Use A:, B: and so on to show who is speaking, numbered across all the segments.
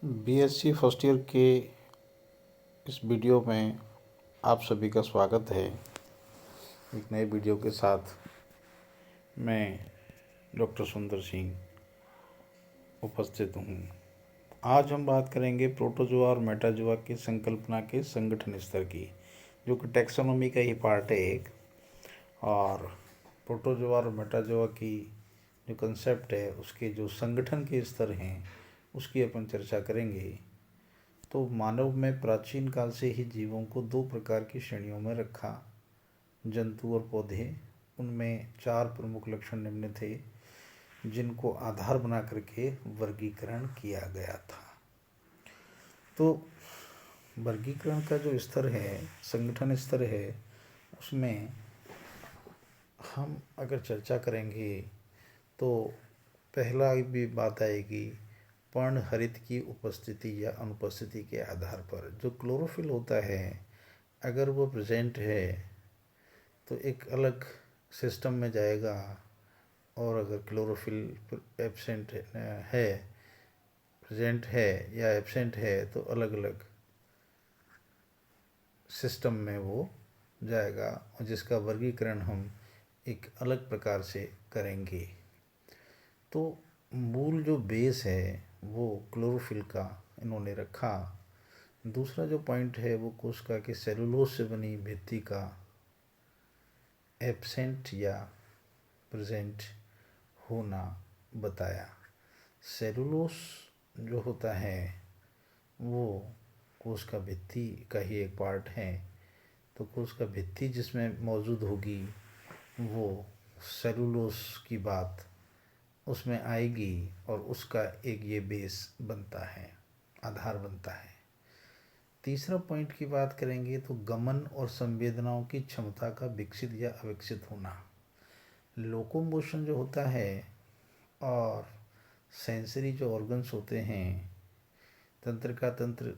A: BSc first year के इस video में आप सभी का स्वागत है। एक नए वीडियो के साथ मैं डॉक्टर सुंदर सिंह उपस्थित हूँ। आज हम बात करेंगे प्रोटोजोआ और मेटाजोआ की संकल्पना के संगठन स्तर की, जो कि टैक्सोनॉमी का ही पार्ट है एक। और प्रोटोजोआ और मेटाजोआ की जो कंसेप्ट है उसके जो संगठन के स्तर हैं उसकी अपन चर्चा करेंगे। तो मानव में प्राचीन काल से ही जीवों को दो प्रकार की श्रेणियों में रखा, जंतु और पौधे। उनमें चार प्रमुख लक्षण निम्न थे जिनको आधार बना करके वर्गीकरण किया गया था। तो वर्गीकरण का जो स्तर है, संगठन स्तर है, उसमें हम अगर चर्चा करेंगे तो पहला भी बात आएगी पर्णहरित की उपस्थिति या अनुपस्थिति के आधार पर। जो क्लोरोफिल होता है, अगर वो प्रेजेंट है तो एक अलग सिस्टम में जाएगा, और अगर क्लोरोफिल एब्सेंट है, प्रेजेंट है या एब्सेंट है तो अलग अलग सिस्टम में वो जाएगा, और जिसका वर्गीकरण हम एक अलग प्रकार से करेंगे। तो मूल जो बेस है वो क्लोरोफिल का इन्होंने रखा। दूसरा जो पॉइंट है वो कोशिका के सेलुलोज से बनी भित्ति का एब्सेंट या प्रेजेंट होना बताया। सेलुलोज जो होता है वो कोशिका भित्ति का ही एक पार्ट है। तो कोशिका भित्ति जिसमें मौजूद होगी वो सेलुलोज की बात उसमें आएगी, और उसका एक ये बेस बनता है, आधार बनता है। तीसरा पॉइंट की बात करेंगे तो गमन और संवेदनाओं की क्षमता का विकसित या अविकसित होना। लोकोमोशन जो होता है और सेंसरी जो ऑर्गन्स होते हैं, तंत्र का तंत्र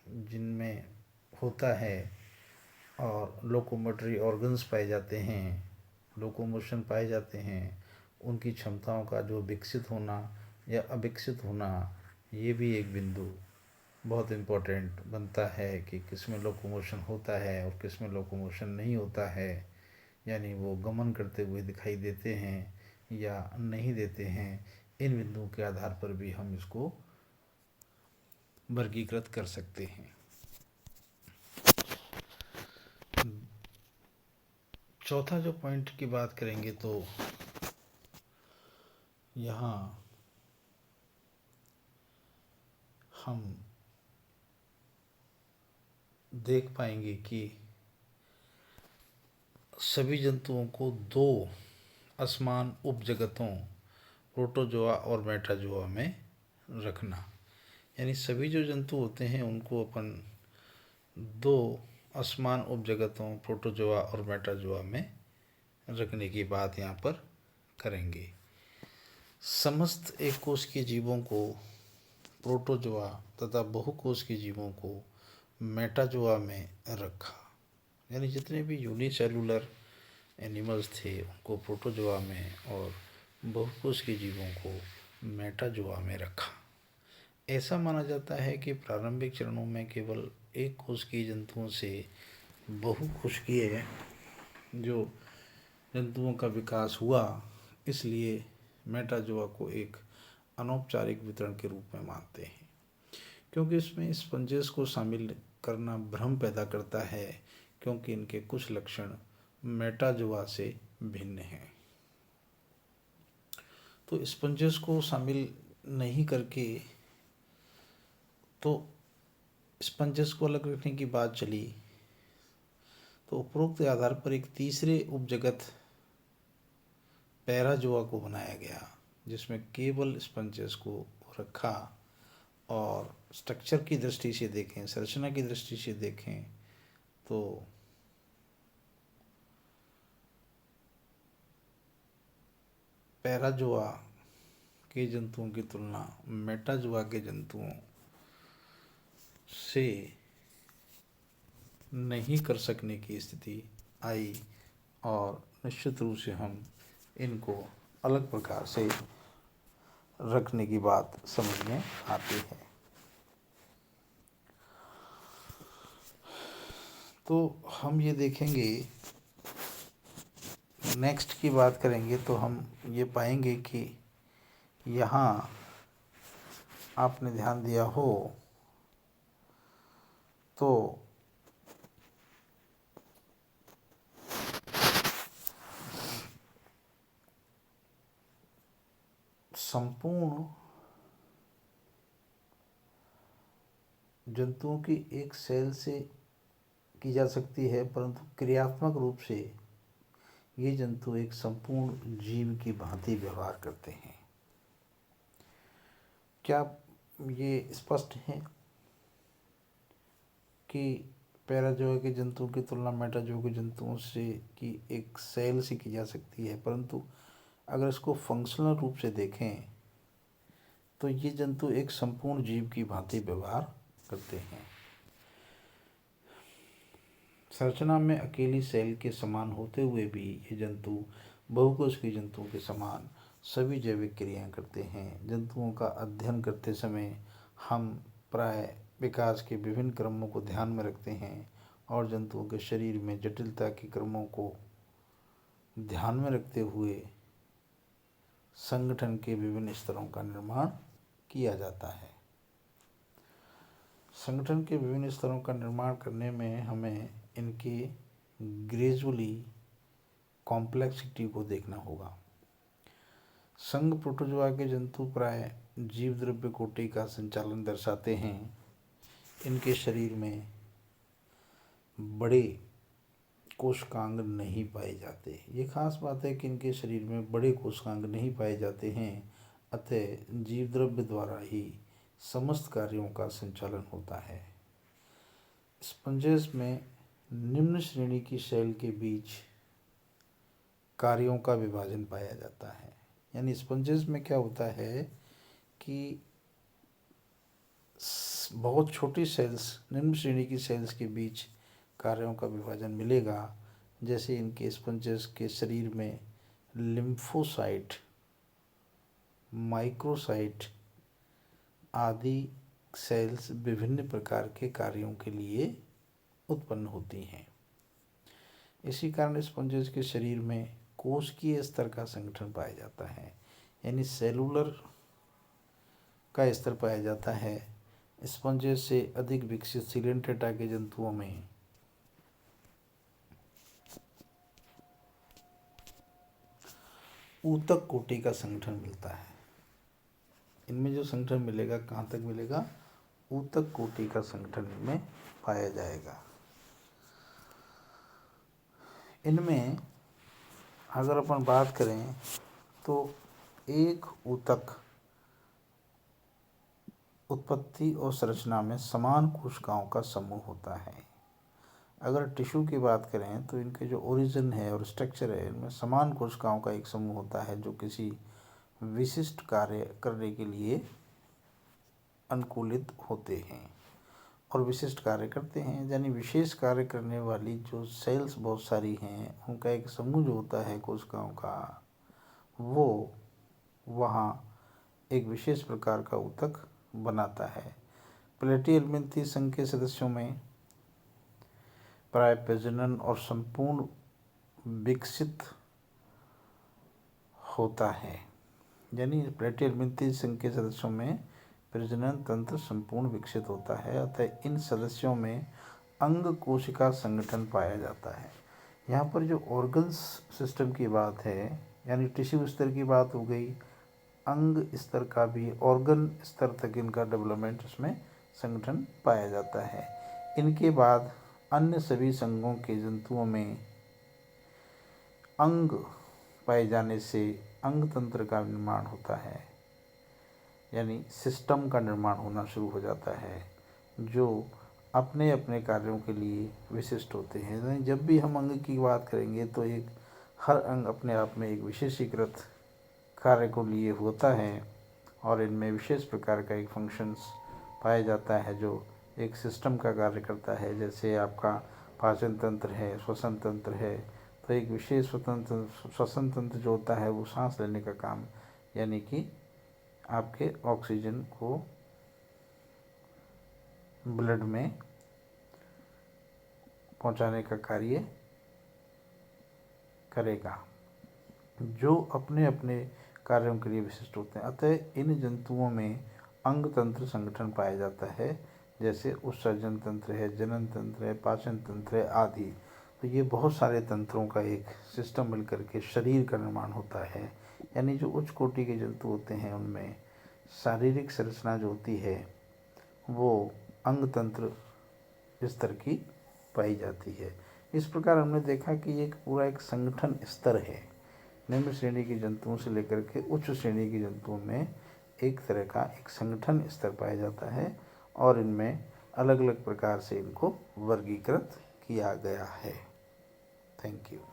A: जिनमें होता है, और लोकोमोटरी ऑर्गन्स पाए जाते हैं, लोकोमोशन पाए जाते हैं, उनकी क्षमताओं का जो विकसित होना या अविकसित होना, ये भी एक बिंदु बहुत इम्पोर्टेंट बनता है कि किस में लोकोमोशन होता है और किस में लोकोमोशन नहीं होता है। यानी वो गमन करते हुए दिखाई देते हैं या नहीं देते हैं। इन बिंदुओं के आधार पर भी हम इसको वर्गीकृत कर सकते हैं। चौथा जो पॉइंट की बात करेंगे तो यहाँ हम देख पाएंगे कि सभी जंतुओं को दो असमान उपजगतों प्रोटोजोआ और मेटाजोआ में रखना। यानी सभी जो जंतु होते हैं उनको अपन दो असमान उपजगतों प्रोटोजोआ और मेटाजोआ में रखने की बात यहाँ पर करेंगे। समस्त एक कोश के जीवों को प्रोटोजोआ तथा बहुकोश के जीवों को मेटाजोआ में रखा। यानी जितने भी यूनिसेलुलर एनिमल्स थे उनको प्रोटोजोआ में और बहुकोश के जीवों को मेटाजोआ में रखा। ऐसा माना जाता है कि प्रारंभिक चरणों में केवल एक कोशिकीय जंतुओं से बहुकोशिकीय जो जंतुओं का विकास हुआ, इसलिए मेटाजोआ को एक अनौपचारिक वितरण के रूप में मानते हैं, क्योंकि इसमें स्पंजेस को शामिल करना भ्रम पैदा करता है, क्योंकि इनके कुछ लक्षण मेटाजोआ से भिन्न हैं। तो स्पंजेस को शामिल नहीं करके तो स्पंजेस को अलग रखने की बात चली, तो उपरोक्त आधार पर एक तीसरे उपजगत पैराजोआ को बनाया गया, जिसमें केवल स्पंजेस को रखा। और स्ट्रक्चर की दृष्टि से देखें, संरचना की दृष्टि से देखें तो पैराजोआ के जंतुओं की तुलना मेटाजोआ के जंतुओं से नहीं कर सकने की स्थिति आई, और निश्चित रूप से हम इनको अलग प्रकार से रखने की बात समझ में आती है। तो हम ये देखेंगे, नेक्स्ट की बात करेंगे तो हम ये पाएंगे कि यहाँ आपने ध्यान दिया हो तो संपूर्ण जंतुओं की एक सेल से की जा सकती है, परंतु क्रियात्मक रूप से ये जंतु एक संपूर्ण जीव की भांति व्यवहार करते हैं। क्या ये स्पष्ट है कि पैराजोए के जंतुओं की तुलना मेटाजोए के जंतुओं से की एक सेल से की जा सकती है, परंतु अगर इसको फंक्शनल रूप से देखें तो ये जंतु एक संपूर्ण जीव की भांति व्यवहार करते हैं। संरचना में अकेली सेल के समान होते हुए भी ये जंतु बहुकोषीय जंतुओं के समान सभी जैविक क्रियाएं करते हैं। जंतुओं का अध्ययन करते समय हम प्राय विकास के विभिन्न क्रमों को ध्यान में रखते हैं और जंतुओं के शरीर में जटिलता के क्रमों को ध्यान में रखते हुए संगठन के विभिन्न स्तरों का निर्माण किया जाता है। संगठन के विभिन्न स्तरों का निर्माण करने में हमें इनके ग्रेजुअली कॉम्प्लेक्सिटी को देखना होगा। संघ प्रोटोजोआ के जंतु प्राय जीव द्रव्य कोटि का संचालन दर्शाते हैं। इनके शरीर में बड़े कोशिकांग नहीं पाए जाते। ये खास बात है कि इनके शरीर में बड़े कोशिकांग नहीं पाए जाते हैं, अतः जीव द्रव्य द्वारा ही समस्त कार्यों का संचालन होता है। स्पंजेस में निम्न श्रेणी की सेल के बीच कार्यों का विभाजन पाया जाता है। यानी स्पंजेस में क्या होता है कि बहुत छोटी सेल्स, निम्न श्रेणी की सेल्स के बीच कार्यों का विभाजन मिलेगा। जैसे इनके स्पंजेस के शरीर में लिम्फोसाइट, माइक्रोसाइट आदि सेल्स विभिन्न प्रकार के कार्यों के लिए उत्पन्न होती हैं। इसी कारण स्पंजेस के शरीर में कोशिकीय स्तर का संगठन पाया जाता है, यानी सेलुलर का स्तर पाया जाता है। स्पंजेस से अधिक विकसित सिलेंट्रेटा के जंतुओं में ऊतक कोटि का संगठन मिलता है। इनमें जो संगठन मिलेगा कहाँ तक मिलेगा? ऊतक कोटि का संगठन इनमें पाया जाएगा। इनमें अगर अपन बात करें तो एक ऊतक उत्पत्ति और संरचना में समान कोशिकाओं का समूह होता है। अगर टिश्यू की बात करें तो इनके जो ओरिजिन है और स्ट्रक्चर है, इनमें समान कोशिकाओं का एक समूह होता है जो किसी विशिष्ट कार्य करने के लिए अनुकूलित होते हैं और विशिष्ट कार्य करते हैं। यानी विशेष कार्य करने वाली जो सेल्स बहुत सारी हैं, उनका एक समूह जो होता है कोशिकाओं का, वो वहाँ एक विशेष प्रकार का ऊतक बनाता है। प्लेटिहेल्मिन्थी संघ के सदस्यों में प्राय प्रजनन और संपूर्ण विकसित होता है। यानी प्लेटिहेल्मिन्थी संघ के सदस्यों में प्रजनन तंत्र संपूर्ण विकसित होता है, अतः इन सदस्यों में अंग कोशिका संगठन पाया जाता है। यहाँ पर जो ऑर्गन्स सिस्टम की बात है, यानी टिश्यू स्तर की बात हो गई, अंग स्तर का भी ऑर्गन स्तर तक इनका डेवलपमेंट, इसमें संगठन पाया जाता है। इनके बाद अन्य सभी संघों के जंतुओं में अंग पाए जाने से अंग तंत्र का निर्माण होता है, यानी सिस्टम का निर्माण होना शुरू हो जाता है जो अपने अपने कार्यों के लिए विशिष्ट होते हैं। यानी जब भी हम अंग की बात करेंगे तो एक हर अंग अपने आप में एक विशेषीकृत कार्य को लिए होता है और इनमें विशेष प्रकार का एक फंक्शंस पाया जाता है जो एक सिस्टम का कार्य करता है। जैसे आपका पाचन तंत्र है, श्वसन तंत्र है, तो एक विशेष स्वतंत्र श्वसन तंत्र जो होता है वो सांस लेने का काम, यानी कि आपके ऑक्सीजन को ब्लड में पहुंचाने का कार्य करेगा, जो अपने अपने कार्यों के लिए विशिष्ट होते हैं। अतः इन जंतुओं में अंग तंत्र संगठन पाया जाता है, जैसे उत्सर्जन तंत्र है, जनन तंत्र है, पाचन तंत्र है आदि। तो ये बहुत सारे तंत्रों का एक सिस्टम मिलकर के शरीर का निर्माण होता है। यानी जो उच्च कोटि के जंतु होते हैं उनमें शारीरिक संरचना जो होती है वो अंग तंत्र स्तर की पाई जाती है। इस प्रकार हमने देखा कि ये पूरा एक संगठन स्तर है। निम्न श्रेणी के जंतुओं से लेकर के उच्च श्रेणी के जंतुओं में एक तरह का एक संगठन स्तर पाया जाता है और इनमें अलग अलग प्रकार से इनको वर्गीकृत किया गया है। Thank you.